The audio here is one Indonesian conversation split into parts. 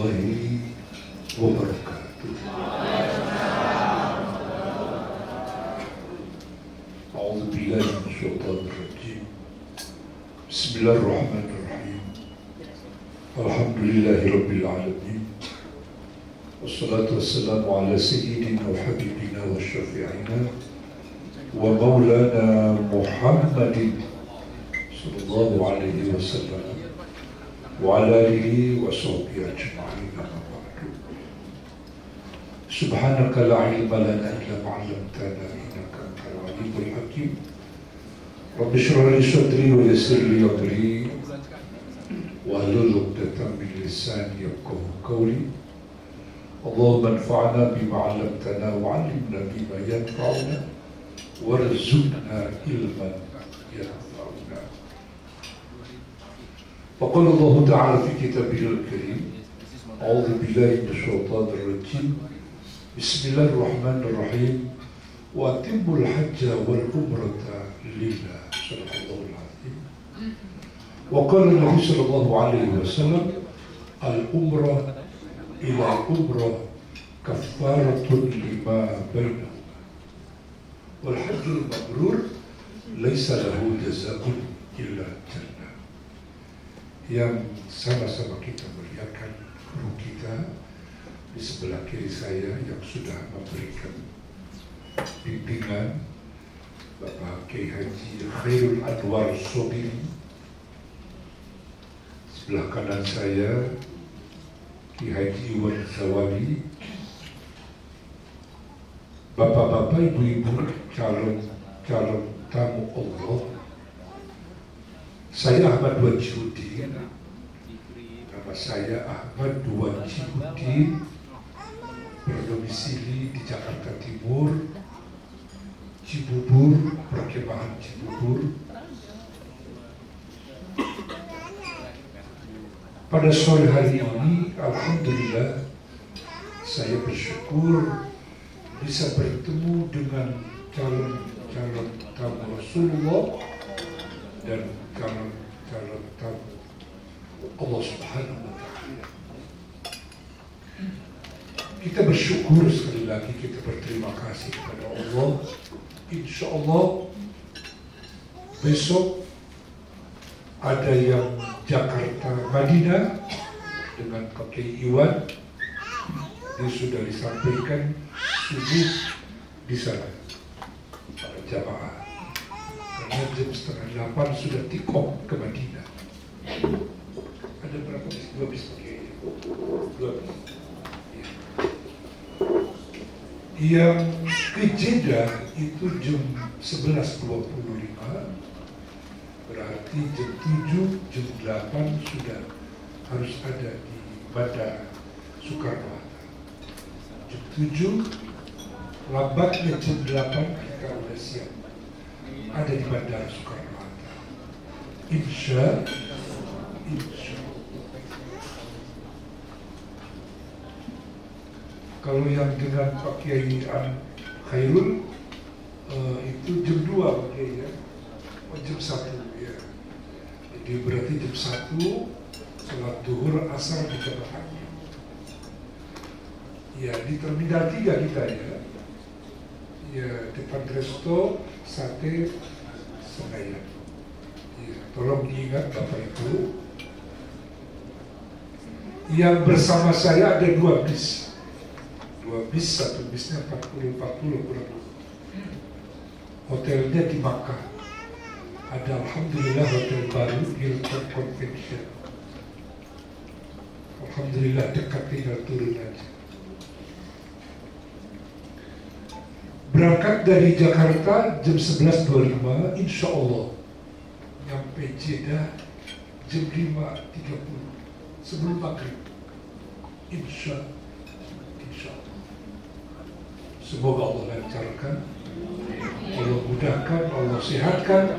warahmatullahi wabarakatuh. A'udzu billahi minasyaitonir rajim. Bismillahirrahmanirrahim. Alhamdulillahirabbil alamin. Wassalatu wassalamu ala sayyidina wa habibina wa syafi'ina wa maulana Muhammadin sallallahu alaihi wasallam wa ala alihi wa sahbihi ajma'in. Subhanaka la ilma lana illa ma 'allamtana innaka antal alimul hakim. Rabbi shrah li sadri wa yassir li amri wahlul 'uqdatam min lisani yafqahu qawli. Allahumma anfa'na bima 'allamtana wa 'allimna bima yanfa'una warzuqna ilman yanfa'una. Faqala Allah Ta'ala fi kitabihil karim, a'udzu billahi minasyaitonir rajim. Bismillahirrahmanirrahim. Wa atimmul hajja wal umrata lillah. Sadaqallahul azim. Wa qala Nabi sallallahu alaihi wasallam, al-umrah ila umrah kaffaratun lima bainahuma. Wal hajjul mabrur laisa lahu jazaa'un illa jannah. Yang sama-sama kita melihatkan guru kita di sebelah kiri saya yang sudah memberikan bimbingan, Bapak Kiai Haji Khairul Anwar Sobiri. Sebelah kanan saya Kiai Haji Iwan Zawali. Bapak-bapak, ibu-ibu, calon tamu Allah. Saya Ahmad Wajihudin. Nama saya Ahmad Wajihudin, berdomisili di Jakarta Timur, Cibubur, Perkemahan Cibubur. Pada sore hari ini, alhamdulillah, saya bersyukur bisa bertemu dengan calon tamu Rasulullah dan calon tamu Allah Subhanahu wa Ta'ala. Kita bersyukur sekali lagi, kita berterima kasih kepada Allah. Insya Allah besok ada yang Jakarta Madinah dengan Pak Kiai Iwan. Dia sudah disampaikan subuh di sana pada jamaah. Karena jam 7:30 sudah tikok ke Madinah. Ada berapa bis? 2 bis Pak Kiai. 2 bis. Yang ke Jeddah itu jam 11.25, berarti jam 7, jam 8 sudah harus ada di Bandara Soekarno-Hatta. Jam 7, lambatnya jam 8 kita sudah siap ada di Bandara Soekarno-Hatta. Insya kalau yang dengan Pak Kiai Khairul itu jam 2 Pak Kiai ya, jam 1 ya. Jadi berarti jam 1 sholat duhur asar di Jakarta. Ya di Terminal 3 kita ya. Ya depan resto sate Senayan. Ya, tolong diingat Bapak Ibu. Yang bersama saya ada 2 bis. 2 bis, satu bisnya 40 kurang. Hotelnya di Makkah. Ada alhamdulillah hotel baru Hilton Convention. Alhamdulillah dekat, tinggal turun aja. Berangkat dari Jakarta jam 11.25, insya Allah nyampe Jeddah jam 5.30 sebelum maghrib. Insya Allah. Semoga Allah lancarkan, Allah mudahkan, Allah sehatkan,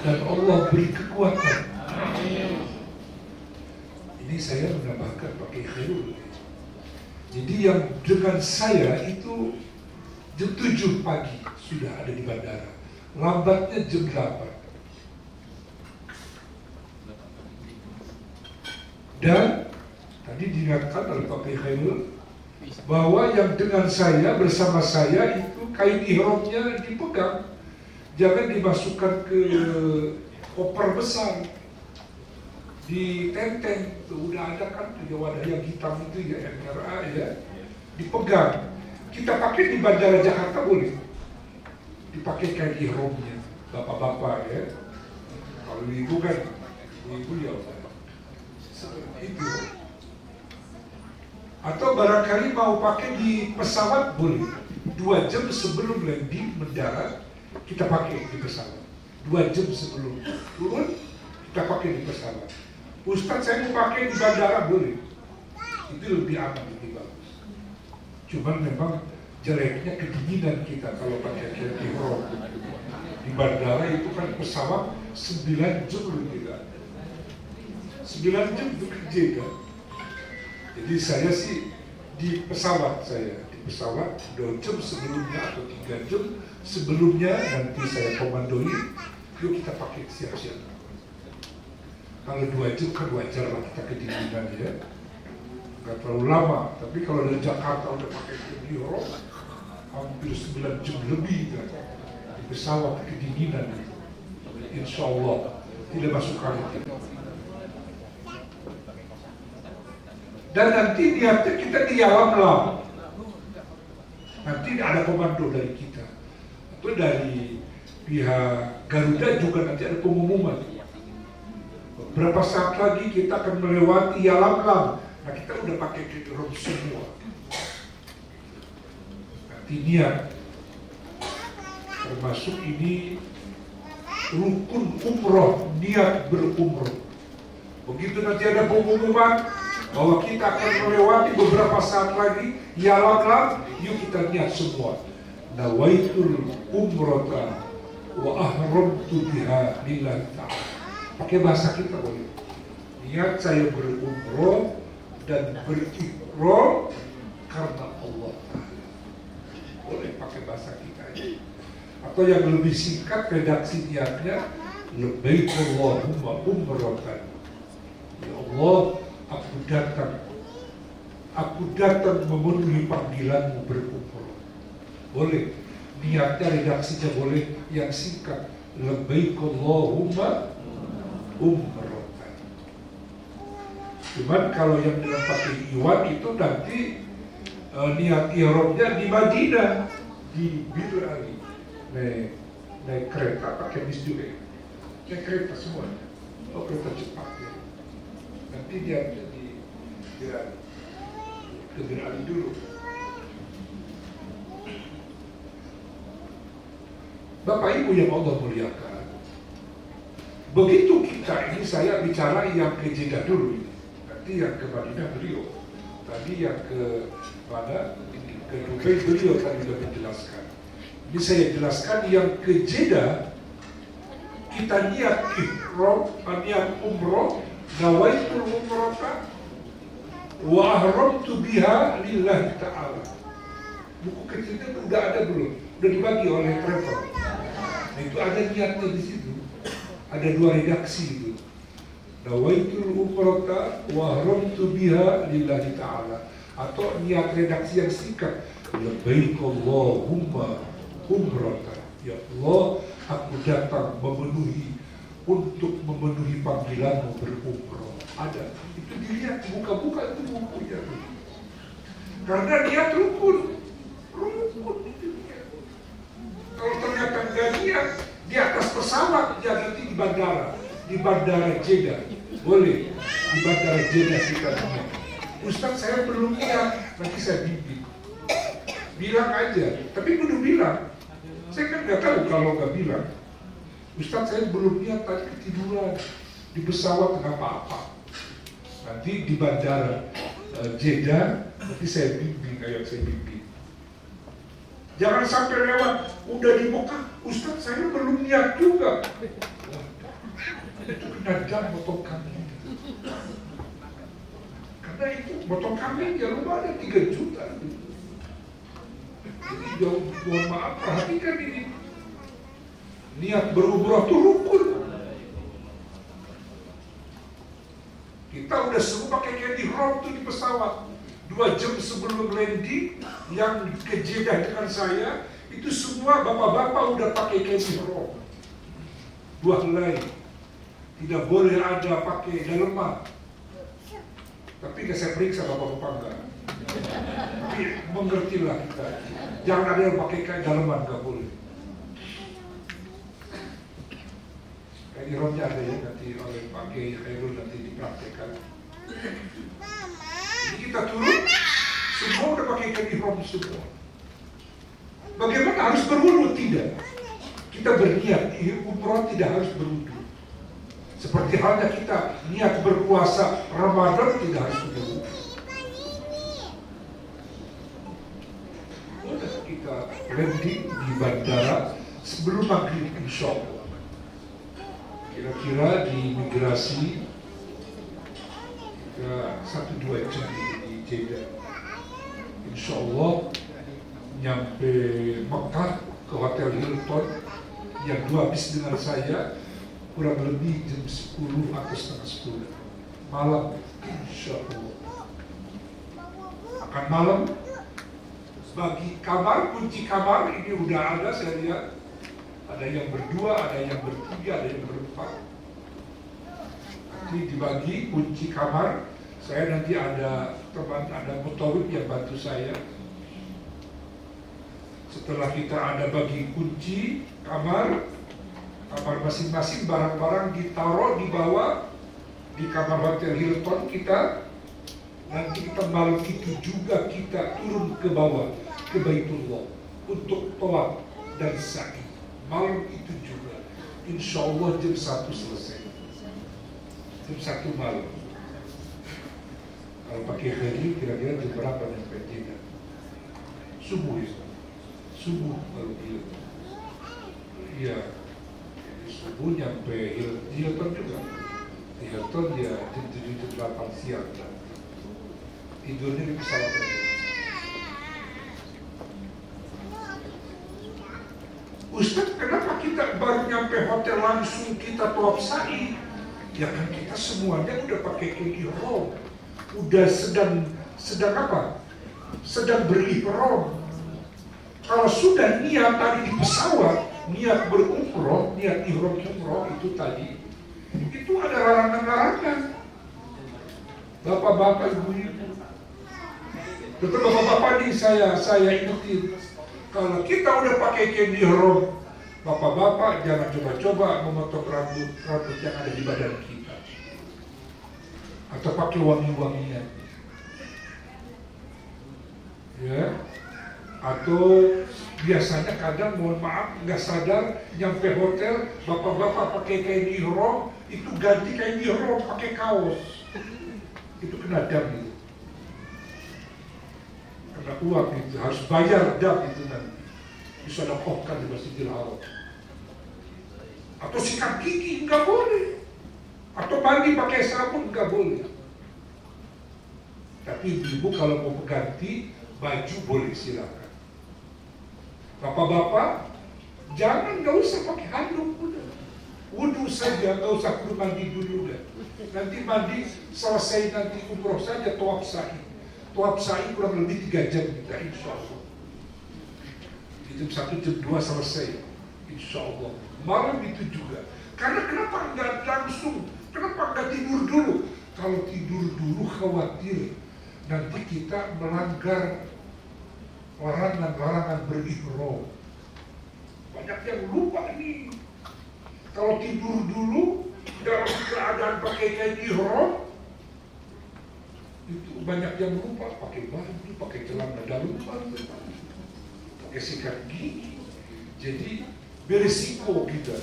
dan Allah beri kekuatan. Ini saya menambahkan pakai Khairul. Jadi yang dengan saya itu jam 7 pagi sudah ada di bandara. Lambatnya jam 8. Dan Tadi diingatkan oleh Pak Khairul bahwa yang dengan saya, bersama saya itu kain ihramnya dipegang, jangan dimasukkan ke koper besar, ditenteng. Udah ada kan wadah yang hitam itu ya, yang merah ya, dipegang. Kita pakai di Bandara Jakarta boleh, dipakai kain ihramnya, bapak-bapak ya. Kalau ibu kan, ibu ya seperti itu. Atau barangkali mau pakai di pesawat boleh. 2 jam sebelum landing mendarat kita pakai di pesawat. 2 jam sebelum turun kita pakai di pesawat. Ustadz saya mau pakai di bandara boleh. Itu lebih aman, lebih bagus. Cuman memang jeleknya kedinginan kita kalau pakai kain ihram. Di bandara itu kan pesawat 9 jam lebih kan. 9 jam itu kerja kan. Jadi saya sih di pesawat 2 jam sebelumnya atau 3 jam sebelumnya nanti saya komandoi, yuk kita pakai siap-siap. Kalau 2 jam kan wajar lah kita kedinginan ya, nggak terlalu lama. Tapi kalau dari Jakarta udah pakai ihram hampir 9 jam lebih kan di pesawat kedinginan itu. Insya Allah tidak masuk angin. Dan nanti niatnya kita di alam lah. Nanti ada komando dari kita. Atau dari pihak Garuda juga nanti ada pengumuman. Beberapa saat lagi kita akan melewati alam lam. Nah kita udah pakai ihram semua. Nanti niat. Termasuk ini rukun umroh, niat berumroh. Begitu nanti ada pengumuman bahwa kita akan melewati beberapa saat lagi ya alam, yuk kita niat semua. Nawaitul umrata wa ahramtu biha lillahi ta'ala. Pakai bahasa kita boleh. Niat saya berumroh dan berikrar karena Allah Ta'ala. Boleh pakai bahasa kita ini. Atau yang lebih singkat redaksi niatnya, labbaik Allahumma umratan. Ya Allah, aku datang memenuhi panggilanmu berumroh. Boleh, niatnya redaksinya boleh yang singkat, labbaik Allahumma umratan. Cuman kalau yang dalam pakai iwan itu nanti niat ihramnya di Madinah, di Bir Ali, naik kereta pakai bis juga, naik kereta semuanya, kereta cepat ya. Nanti dia di Bir Ali dulu. Bapak Ibu yang Allah muliakan, begitu kita ini, saya bicara yang ke Jeddah dulu ini, nanti yang ke Madinah beliau, tadi yang ke mana, ke Dubai beliau tadi sudah menjelaskan. Ini saya jelaskan yang ke Jeddah, kita niat ihram, niat umroh, nawaitul umrata wa ahramtu biha lillahi ta'ala. Buku kecilnya itu udah ada belum? Udah dibagi oleh travel. Nah, itu ada niatnya di situ. Ada 2 redaksi itu. Nawaitul umrata wa ahramtu biha lillahi ta'ala. Atau niat redaksi yang singkat, labbaik Allahumma umrata. Ya Allah, aku datang untuk memenuhi panggilanmu berumroh. Ada, itu dilihat, buka-buka itu bukunya. Karena niat rukun itu niat. Kalau ternyata nggak niat, di atas pesawat, ya nanti di bandara Jeddah, boleh, di bandara Jeddah kita niat. Ustadz saya belum niat, nanti saya bimbing. Bilang aja, tapi kudu bilang. Saya kan nggak tahu kalau nggak bilang. Ustadz saya belum niat, tadi ketiduran di pesawat, nggak apa-apa. Nanti di bandara Jeddah, nanti saya bimbing kayak saya bimbing. Jangan sampai lewat, udah di Mekah, Ustadz saya belum niat juga. Itu kena jam motong kambing. Karena itu motong kambing ya rumah ada 3 juta. Jadi mohon maaf, perhatikan ini. Niat berumrah itu rukun. Kita udah semua pakai kain ihram tuh di pesawat. 2 jam sebelum landing, yang ke Jeddah dengan saya, itu semua bapak-bapak udah pakai kain ihram. 2 helai. Tidak boleh ada pakai daleman. Tapi nggak saya periksa bapak-bapak enggak. Tapi mengertilah kita. Jangan ada yang pakai kain daleman, nggak boleh. Kain ihramnya ada ya, nanti oleh Pak Kiai Khairul nanti dipraktekkan. Jadi kita turun, semua udah pakai kain ihram semua. Bagaimana harus berwudu? Tidak. Kita berniat, umroh tidak harus berwudu. Seperti halnya kita niat berpuasa Ramadan tidak harus berwudu. Udah kita landing di bandara sebelum maghrib insya Allah. Kira-kira di imigrasi 1-2 jam di Jeddah. Insya Allah nyampe Mekah ke Hotel Hilton yang 2 bis dengan saya kurang lebih jam 10 atau setengah 10 malam. Insya Allah akan malam. Bagi kamar, kunci kamar ini udah ada, saya lihat ada yang berdua, ada yang bertiga, ada yang berempat. Nanti dibagi kunci kamar. Saya nanti ada teman, ada mutawib yang bantu saya. Setelah kita ada bagi kunci kamar, kamar masing-masing, barang-barang ditaruh di bawah di kamar Hotel Hilton kita. Nanti kita malam itu juga kita turun ke bawah ke Baitullah untuk tawaf dan sa'i. Malam itu juga, insya Allah jam 1 selesai. Jam 1 malam. Kalau pakai hari kira-kira jam berapa nyampe Jeddah? Subuh ya. Subuh kalau dia. Iya. Subuh nyampe Hilton juga. Di Hilton dia jam 7-8 siang. Tidurnya di pesawat aja. Ustaz, kenapa kita baru nyampe hotel langsung kita tawaf sa'i? Ya kan kita semuanya udah pakai kain ihram, udah sedang apa? Sedang berihram. Kalau sudah niat tadi di pesawat, niat berumroh, niat ihram umroh itu tadi, itu ada larangan-larangan. Bapak-bapak, ibu-ibu, betul bapak-bapak nih saya ingetin. Kalau kita udah pakai kain ihram, bapak-bapak jangan coba-coba memotong rambut yang ada di badan kita, atau pakai wangi-wangian, ya. Atau biasanya kadang mohon maaf nggak sadar nyampe hotel, bapak-bapak pakai kain ihram, itu ganti kain ihram pakai kaos, itu kena dam itu. Karena uang itu harus bayar dam itu nanti disedekahkan di Masjidil Haram. Atau sikat gigi nggak boleh, atau mandi pakai sabun nggak boleh. Tapi ibu kalau mau ganti baju boleh, silakan. Bapak-bapak jangan, nggak usah pakai handuk, udah wudu saja, nggak usah perlu mandi dulu deh. Nanti mandi selesai nanti umroh saja tawaf sa'i. Tawaf sa'i kurang lebih 3 jam kita insya Allah. Di jam 1 jam 2 selesai insya Allah. Malam itu juga. Karena kenapa nggak langsung? Kenapa nggak tidur dulu? Kalau tidur dulu khawatir nanti kita melanggar larangan-larangan berihram. Banyak yang lupa nih. Kalau tidur dulu dalam keadaan pakai kain ihram, itu banyak yang lupa pakai baju, pakai celana dalaman, pakai sikat gigi. Jadi berisiko kita.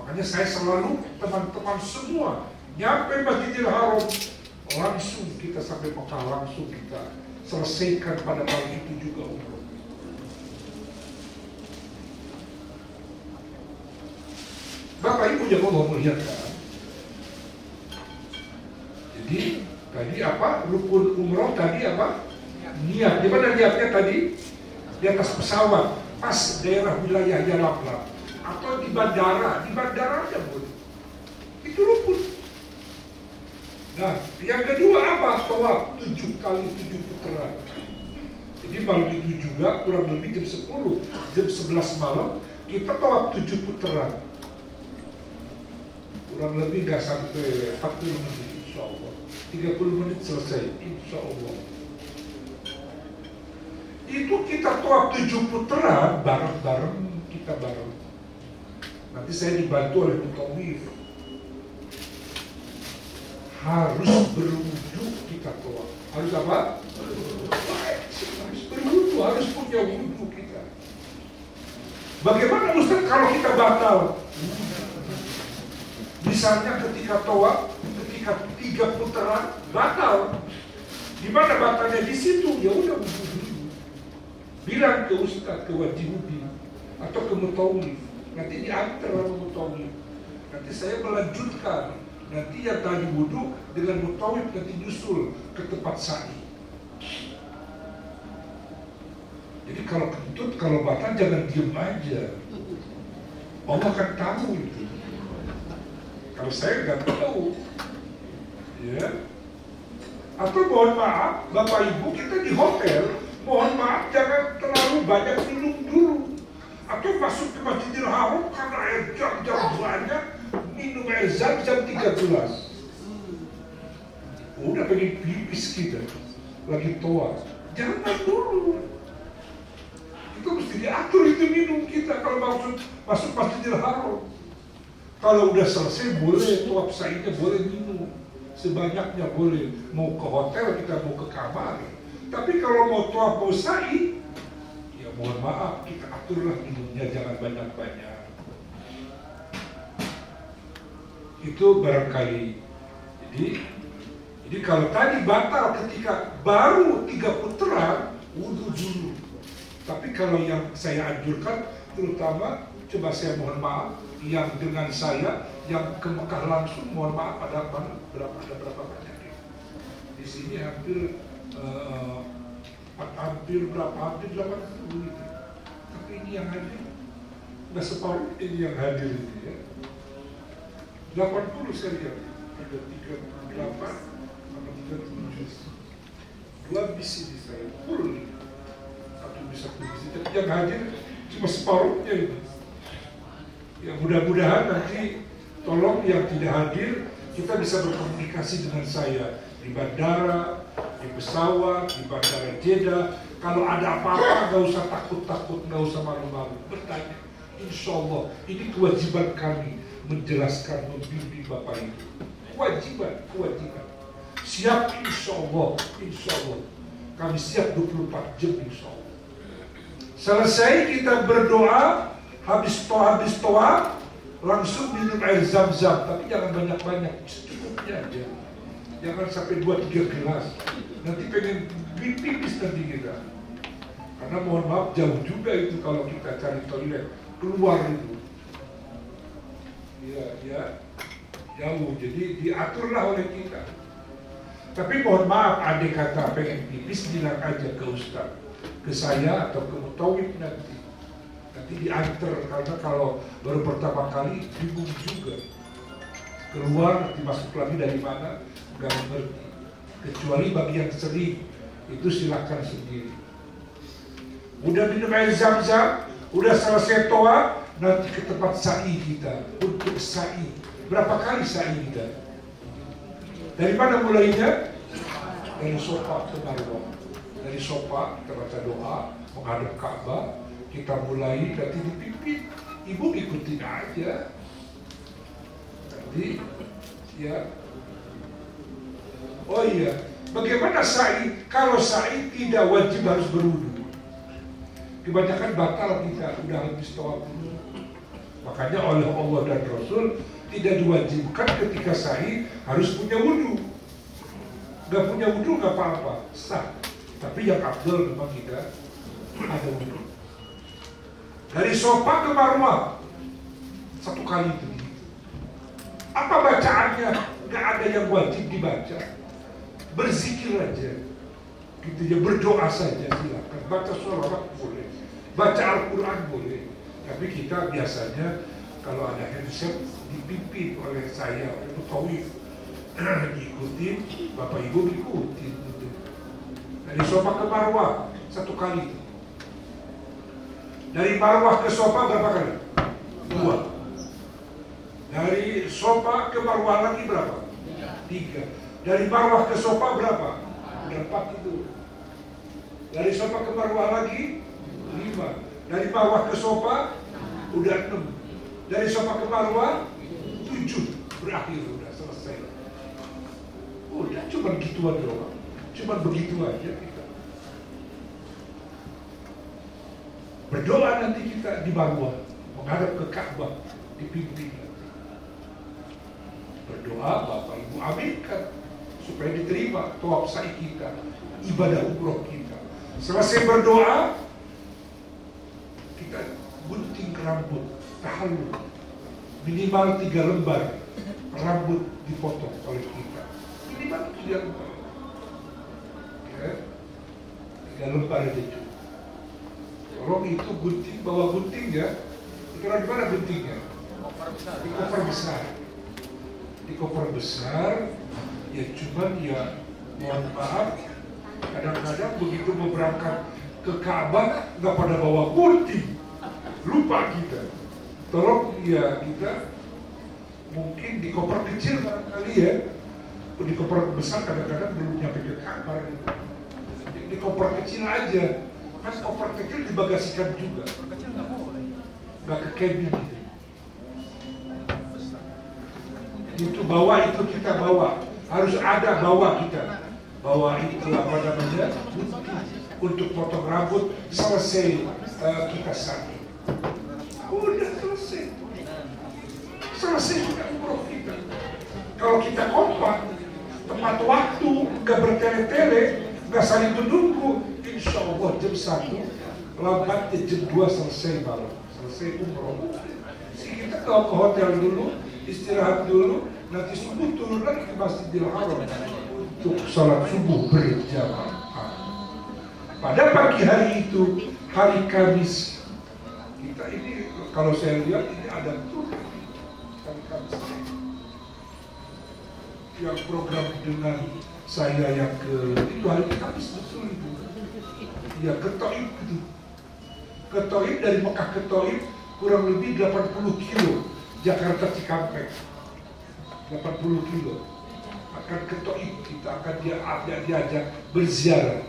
Makanya saya selalu teman-teman semua nyampe Masjidil Haram langsung kita sampai Mekah, langsung kita selesaikan pada malam itu juga umroh. Bapak Ibu jangan mau melihat kan? Jadi tadi apa? Rukun umroh tadi apa? Niat. Di mana niatnya tadi? Di atas pesawat, pas daerah wilayah Yalamlam, atau di bandara aja boleh. Itu rukun. Nah, yang kedua apa? Tawaf 7 kali 7 putaran. Jadi malam itu juga kurang lebih jam 10, jam 11 malam kita tawaf 7 putaran. Kurang lebih nggak sampai 40 menit insya Allah. 30 menit selesai insya Allah. Itu kita tawaf 7 putaran bareng-bareng, kita bareng. Nanti saya dibantu oleh mutawif. Harus berwudu kita tawaf. Harus apa? Harus berwudu, harus punya wudu kita. Bagaimana Ustaz kalau kita batal? Misalnya ketika tawaf, ketika 3 putaran batal. Di mana batalnya? Di situ. Ya udah wudu dulu. Bilang ke Ustaz, ke Wajibudin atau ke mutawif. Nanti diantar sama mutawif. Nanti saya melanjutkan. Nanti yang tadi wudu dengan mutawif nanti nyusul ke tempat sa'i. Jadi kalau kentut, kalau batal jangan diem aja. Allah kan tahu itu. Kalau saya nggak tahu, ya. Atau mohon maaf, Bapak Ibu kita di hotel, mohon maaf jangan terlalu banyak minum dulu. Atau masuk ke Masjidil Haram karena air jam-jam banyak, minum air zam-zam 3 gelas. Udah pengen pipis kita, lagi tawaf. Jangan dulu. Itu mesti diatur itu minum kita kalau masuk Masjidil Haram. Kalau udah selesai boleh tawaf sa'inya, boleh minum sebanyaknya, boleh. Mau ke hotel kita mau ke kamar. Tapi kalau mau tawaf mau sa'i, ya mohon maaf kita aturlah minumnya, jangan banyak-banyak. Itu barangkali. Jadi kalau tadi batal ketika baru 3 putaran, wudu dulu. Tapi kalau yang saya anjurkan, terutama coba saya mohon maaf, yang dengan saya yang ke Mekah langsung, mohon maaf ada berapa banyak ya? Di sini hampir hampir 80 gitu. Tapi ini yang hadir nggak separuh ini yang hadir ini ya. 80 sekali ya. Ada 38 sama 37. 2 bis ini saya full. Satu bisa bisa. Tapi yang hadir cuma separuhnya ini. Ya mudah-mudahan nanti tolong yang tidak hadir kita bisa berkomunikasi dengan saya di bandara, di pesawat, di bandara Jeddah. Kalau ada apa-apa nggak usah takut-takut, nggak usah malu-malu, bertanya. Insya Allah ini kewajiban kami menjelaskan, membimbing Bapak Ibu. Kewajiban. Siap insya Allah. Kami siap 24 jam insya Allah. Selesai kita berdoa, habis tawaf langsung minum air zam-zam, tapi jangan banyak-banyak, secukupnya aja. Jangan sampai 2-3 gelas. Nanti pengen pipis nanti kita. Karena mohon maaf jauh juga itu kalau kita cari toilet keluar itu. Ya jauh. Jadi diaturlah oleh kita. Tapi mohon maaf, andai kata pengen pipis bilang aja ke Ustaz, ke saya atau ke mutawif nanti diantar, karena kalau baru pertama kali bingung juga keluar nanti masuk lagi dari mana nggak mengerti, kecuali bagi yang sering itu silakan sendiri. Udah minum air zam-zam, udah selesai tawaf, nanti ke tempat sa'i kita untuk sa'i. Berapa kali sa'i kita? Dari mana mulainya? Dari Sofa ke Marwah. Dari Sofa kita baca doa menghadap Ka'bah. Kita mulai nanti dipipit, ibu ikutin aja. Nanti ya. Oh iya, bagaimana sa'i? Kalau sa'i tidak wajib harus berwudu. Kebanyakan batal kita udah habis tawaf dulu. Makanya oleh Allah dan Rasul tidak diwajibkan ketika sa'i harus punya wudu. Gak punya wudu gak apa-apa, sah. Tapi yang afdal memang kita ada wudu. Dari Sofa ke Marwah 1 kali itu. Apa bacaannya? Gak ada yang wajib dibaca. Berzikir aja, gitu ya, berdoa saja silakan. Baca sholawat boleh, baca Al-Quran boleh. Tapi kita biasanya kalau ada handset dipimpin oleh saya, oleh mutawif. diikutin, Bapak Ibu diikutin. Dari Sofa ke Marwah 1 kali. Dari Marwah ke Sofa berapa kali? 2. Dari Sofa ke Marwah lagi berapa? 3. Dari Marwah ke Sofa berapa? Udah 4 itu. Dari Sofa ke Marwah lagi 5. Dari Marwah ke Sofa udah 6. Dari Sofa ke Marwah 7. Berakhir, udah selesai. Udah cuma gituan doang. Cuma begitu aja kita. Berdoa nanti kita di Marwah, menghadap ke Ka'bah, dipimpin. Berdoa, Bapak Ibu aminkan supaya diterima tawaf sa'i kita, ibadah umroh kita. Selesai berdoa, kita gunting rambut, tahallul, minimal 3 lembar rambut dipotong oleh kita. Minimal 3 lembar. Ya, 3 lembar aja cukup. Kalau itu gunting, bawa gunting ya, itu di mana guntingnya? Di koper besar. Di koper besar, ya cuman ya mohon maaf, kadang-kadang begitu mau berangkat ke Ka'bah nggak pada bawa gunting, lupa kita. Tolong ya kita mungkin di koper kecil barangkali ya, di koper besar kadang-kadang belum nyampe ke Ka'bah. Di koper kecil aja, kan koper kecil dibagasikan juga, nggak ke cabin gitu. Itu bawa, itu kita bawa, harus ada bawa kita, bawa itu apa namanya, untuk potong rambut. Selesai kita sakit, udah selesai kita umroh kita. Kalau kita kompak, tepat waktu, nggak bertele-tele, nggak saling menunggu, insya Allah jam 1, lambatnya jam 2 selesai malam, selesai umroh. Kita ke hotel dulu, istirahat dulu, nanti subuh turun lagi ke Masjidil Haram untuk sholat subuh berjamaah. Pada pagi hari itu, hari Kamis, kita ini kalau saya lihat ini ada tuh hari Kamis yang program dengan saya yang itu hari Kamis betul itu. Ya ke Taif itu, ke Taif, dari Mekah ke Taif kurang lebih 80 kilo, Jakarta Cikampek 80 kilo. Akan ke Taif, kita akan diajak berziarah.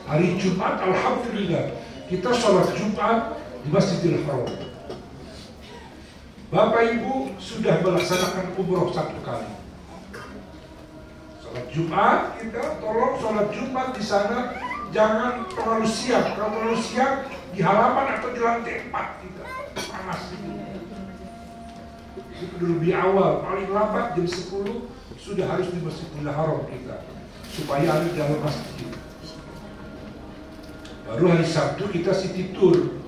Hari Jumat alhamdulillah kita sholat Jumat di Masjidil Haram. Bapak Ibu sudah melaksanakan umroh 1 kali. Sholat Jumat kita tolong sholat Jumat di sana jangan terlalu siang. Kalau terlalu siang di halaman atau di lantai 4 kita panas itu. Itu lebih awal, paling lambat jam 10 sudah harus di Masjidil Haram kita, supaya ada dalam masjid. Baru hari Sabtu kita city tour,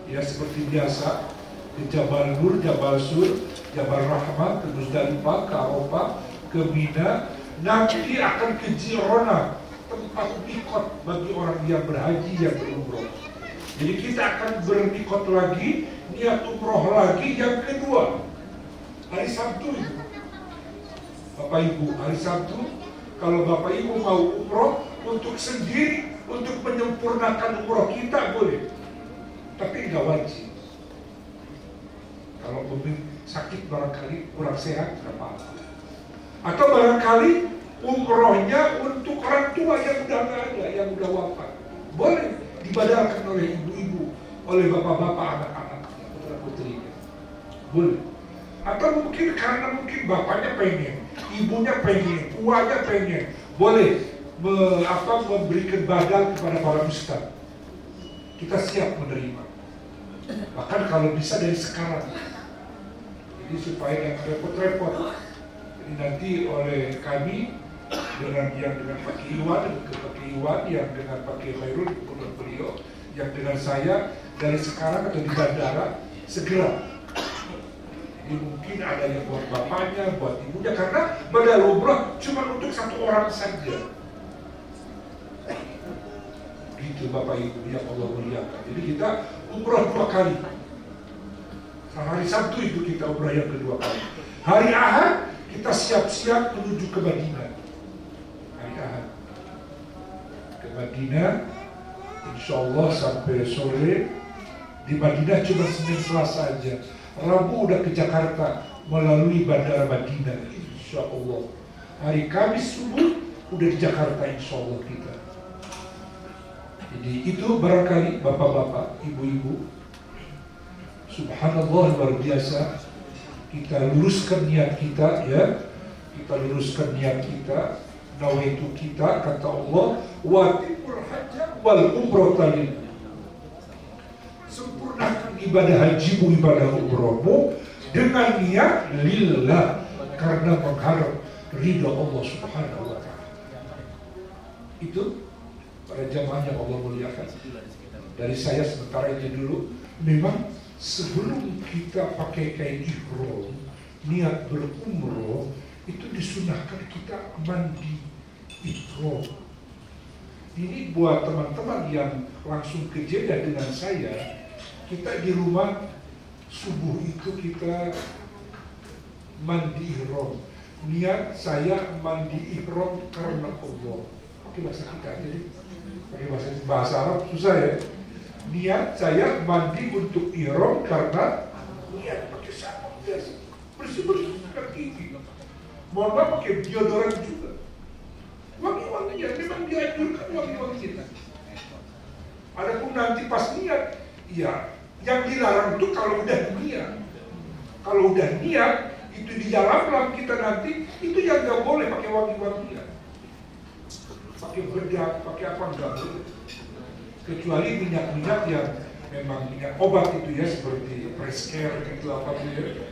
ya seperti biasa ke Jabal Nur, Jabal Sur, Jabal Rahmah, ke Muzdalifah, ke Arafah, ke Mina. Nanti akan ke Jirona, tempat mikot bagi orang yang berhaji, yang berumroh. Jadi kita akan bermikot lagi, niat umroh lagi yang kedua. Hari Sabtu itu, Bapak Ibu, hari Sabtu, kalau Bapak Ibu mau umroh untuk sendiri, untuk menyempurnakan umroh kita boleh, tapi nggak wajib. Kalau sakit barangkali kurang sehat, nggak apa-apa. Atau barangkali umrohnya untuk orang tua yang udah nggak ada, yang udah wafat, boleh dibadalkan oleh ibu-ibu, oleh bapak-bapak, anak-anak, putra-putrinya, boleh. Atau mungkin karena mungkin bapaknya pengen, ibunya pengen, uangnya pengen, boleh memberikan badal kepada para ustaz. Kita siap menerima. Bahkan kalau bisa dari sekarang. Jadi supaya yang repot-repot. Jadi nanti oleh kami dengan Pak Iwan, yang dengan Pak Khairul, beliau, yang dengan saya dari sekarang atau di bandara segera. Jadi mungkin ada yang buat bapaknya, buat ibunya, karena badal umrah cuma untuk 1 orang saja. Gitu Bapak Ibu yang Allah muliakan. Jadi kita umrah 2 kali. Hari Sabtu itu kita umrah yang kedua kali. Hari Ahad kita siap-siap menuju ke Madinah hari Ahad. Ke Madinah, insya Allah sampai sore. Di Madinah cuma Senin Selasa aja. Rabu udah ke Jakarta melalui Bandara Madinah, insya Allah. Hari Kamis subuh udah di Jakarta, insya Allah kita. Jadi itu barangkali bapak-bapak, ibu-ibu, subhanallah luar biasa. Kita luruskan niat kita, ya. Kita luruskan niat kita. Nawaitu kita, kata Allah, watimul hajja wal umrata lillah. Sempurnakan ibadah hajimu, ibadah umrohmu dengan niat lillah, karena mengharap ridha Allah Subhanahu wa ta'ala. Itu para jamaah yang Allah muliakan. Dari saya sementara itu dulu, memang sebelum kita pakai kain ihram, niat berumroh, itu disunahkan kita mandi ihram. Ini buat teman-teman yang langsung ke Jeddah dengan saya, kita di rumah subuh itu kita mandi ihram. Niat saya mandi ihram karena Allah. Pakai bahasa kita jadi pakai bahasa Arab susah ya. Niat saya mandi untuk ihram karena niat pakai sabun biasa, bersih-bersih kaki. Mohon maaf pakai deodoran juga. Wangi-wanginya memang dianjurkan wangi-wanginya. Adapun nanti pas niat, ya yang dilarang itu kalau udah niat. Kalau udah niat itu di jalan kita nanti itu yang nggak boleh pakai wangi-wangian. Pakai bedak, pakai apa enggak boleh. Kecuali minyak-minyak yang memang minyak obat itu ya, seperti Preskare itu apa itu ya.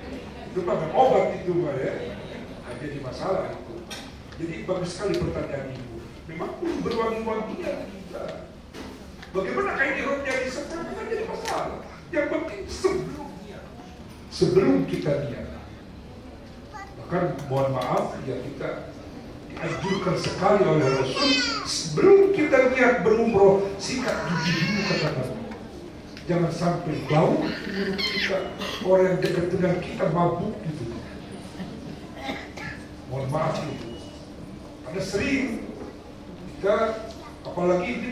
Itu memang obat itu Mbak ya. Nah, jadi masalah itu. Jadi bagus sekali pertanyaan Ibu. Memang perlu berwangi-wangian kita. Bagaimana kain ihramnya disemprot kan jadi masalah. Yang penting sebelum kita niat. Bahkan mohon maaf ya, kita dianjurkan sekali oleh Rasul sebelum kita niat berumroh sikat gigi dulu, kata Nabi. Jangan sampai bau mulut kita, orang yang dekat dengan kita mabuk gitu. Mohon maaf itu. Karena sering kita, apalagi ini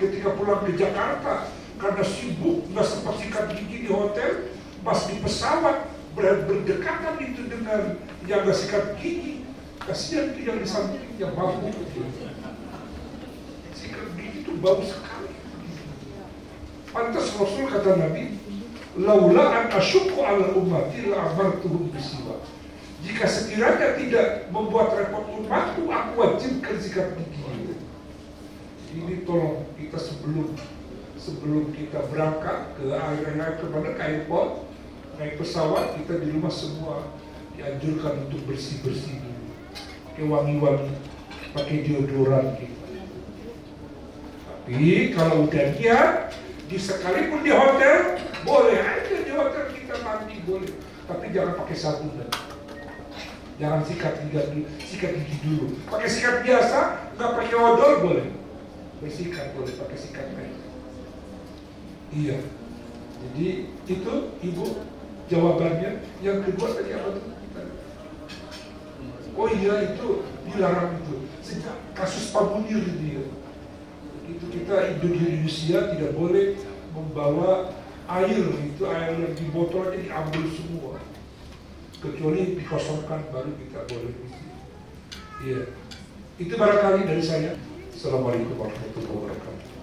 ketika pulang ke Jakarta, karena sibuk nggak sempat sikat gigi di hotel, pas di pesawat berdekatan itu dengan yang nggak sikat gigi, kasihan itu yang di sampingnya mabuk. Sikat gigi itu bau sekali. Pantas Rasul kata Nabi, laula an asyukku ala ummati la amartuhum bisiwak. Jika sekiranya tidak membuat repot umatku, aku wajibkan sikat gigi. Ini tolong kita sebelum kita berangkat ke airport, naik pesawat, kita di rumah semua dianjurkan untuk bersih-bersih dulu, pakai wangi-wangi, pakai deodoran gitu. Tapi kalau udah niat, sekalipun di hotel, boleh aja di hotel kita mandi boleh, tapi jangan pakai sabun dan jangan sikat gigi dulu. Pakai sikat biasa, nggak pakai odol boleh. Bersikat boleh, pakai sikat air. Iya. Jadi itu Ibu jawabannya. Yang kedua tadi apa tuh? Oh iya, itu dilarang itu. Sejak kasus Pak Munir ini ya. Itu kita di Indonesia tidak boleh membawa air, itu air yang di botol aja diambil semua. Kecuali dikosongkan baru kita boleh isi. Iya. Itu barangkali dari saya. Assalamualaikum warahmatullahi wabarakatuh.